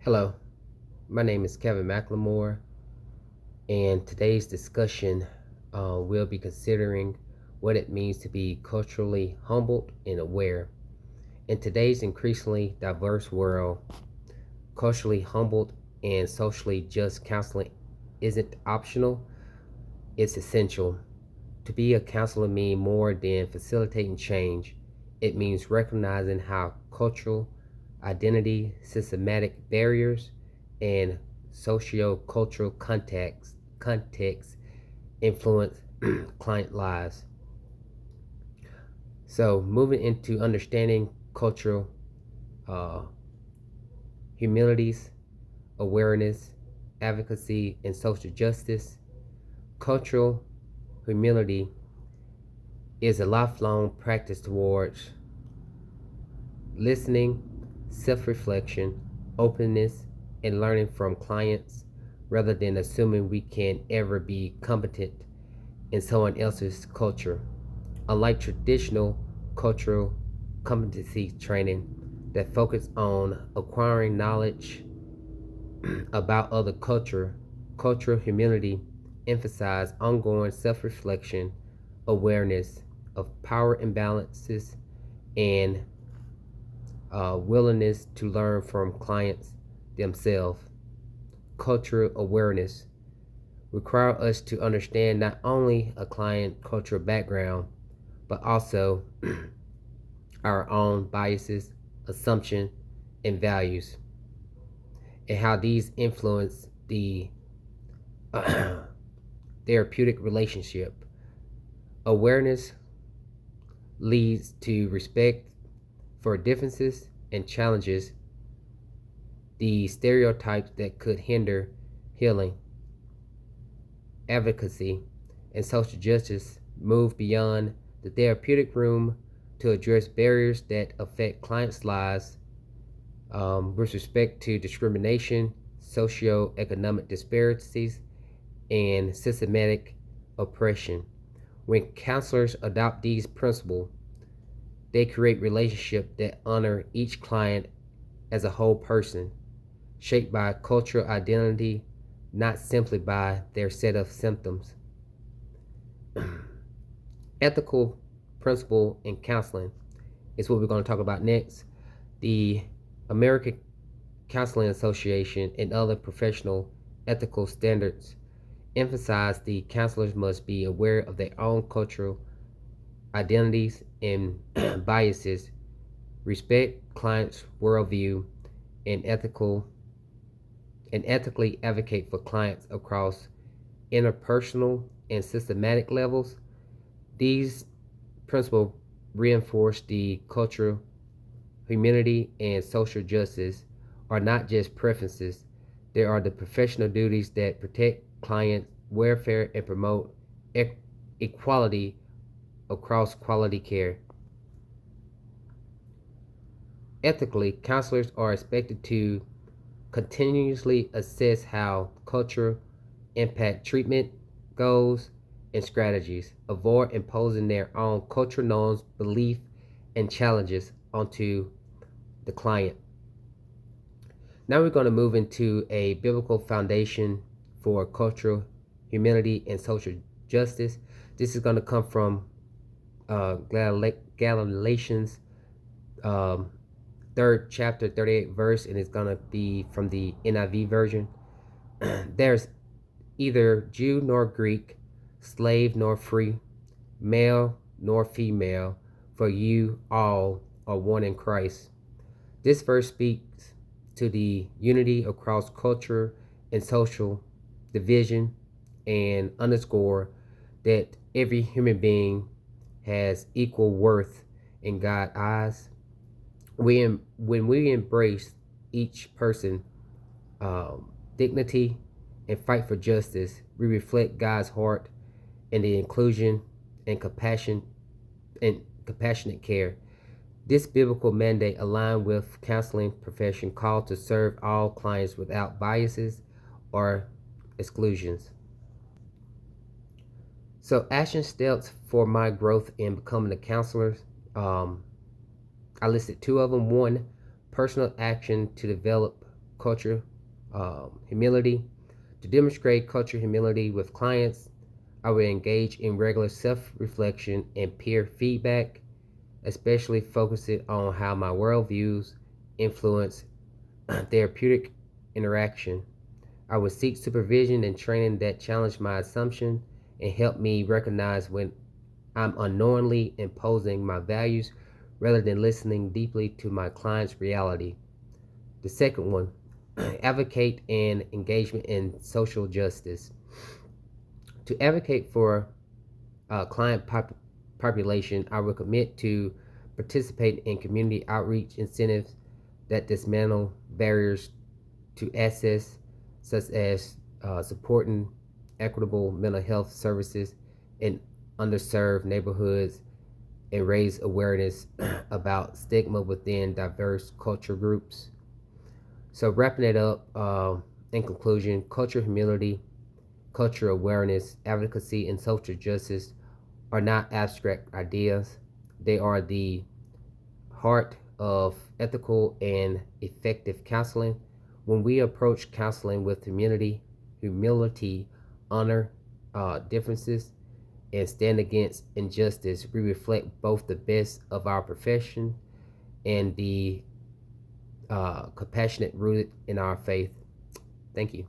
Hello, my name is Kevin McLemore, and today's discussion will be considering what it means to be culturally humbled and aware. In today's increasingly diverse world, culturally humbled and socially just counseling isn't optional, it's essential. To be a counselor means more than facilitating change. It means recognizing how cultural identity, systematic barriers, and socio-cultural context influence client lives. So, moving into understanding cultural uh, humilities, awareness, advocacy, and social justice. Cultural humility is a lifelong practice towards listening, self reflection, openness, and learning from clients rather than assuming we can ever be competent in someone else's culture. Unlike traditional cultural competency training that focus on acquiring knowledge about other culture, cultural humility emphasizes ongoing self reflection, awareness of power imbalances, and willingness to learn from clients themselves. Cultural awareness require us to understand not only a client cultural background, but also our own biases, assumptions, and values, and how these influence the therapeutic relationship. Awareness leads to respect for differences and challenges the stereotypes that could hinder healing. Advocacy and social justice move beyond the therapeutic room to address barriers that affect clients' lives with respect to discrimination, socioeconomic disparities, and systematic oppression. When counselors adopt these principles, they create relationships that honor each client as a whole person, shaped by cultural identity, not simply by their set of symptoms. Ethical principle in counseling is what we're going to talk about next. The American Counseling Association and other professional ethical standards emphasize the counselors must be aware of their own cultural identities and biases, respect clients' worldview, and ethically advocate for clients across interpersonal and systematic levels. These principles reinforce the cultural humanity and social justice are not just preferences, they are the professional duties that protect client welfare and promote equality across quality care. Ethically, counselors are expected to continuously assess how culture impact treatment goals and strategies, avoid imposing their own cultural norms, beliefs, and challenges onto the client. Now we're going to move into a biblical foundation for cultural humility and social justice. This is going to come from Galatians um, 3rd chapter, 38 verse, and it's going to be from the NIV version. There's either Jew nor Greek, slave nor free, male nor female, for you all are one in Christ. This verse speaks to the unity across culture and social division and underscore that every human being has equal worth in God's eyes. When we embrace each person dignity and fight for justice, we reflect God's heart and the inclusion and compassionate care. This biblical mandate aligns with counseling profession called to serve all clients without biases or exclusions. So, action steps for my growth in becoming a counselor. Um, I listed two of them. One, personal action to develop culture humility. To demonstrate culture humility with clients, I will engage in regular self-reflection and peer feedback, especially focusing on how my worldviews influence therapeutic interaction. I will seek supervision and training that challenge my assumption and help me recognize when I'm unknowingly imposing my values rather than listening deeply to my client's reality. The second one, advocate and engagement in social justice. To advocate for client population, I will commit to participate in community outreach incentives that dismantle barriers to access, such as supporting equitable mental health services in underserved neighborhoods and raise awareness about stigma within diverse culture groups. So, wrapping it up, in conclusion, cultural humility, cultural awareness, advocacy, and social justice are not abstract ideas. They are the heart of ethical and effective counseling. When we approach counseling with humility, honor differences, and stand against injustice, we reflect both the best of our profession and the compassionate rooted in our faith. Thank you.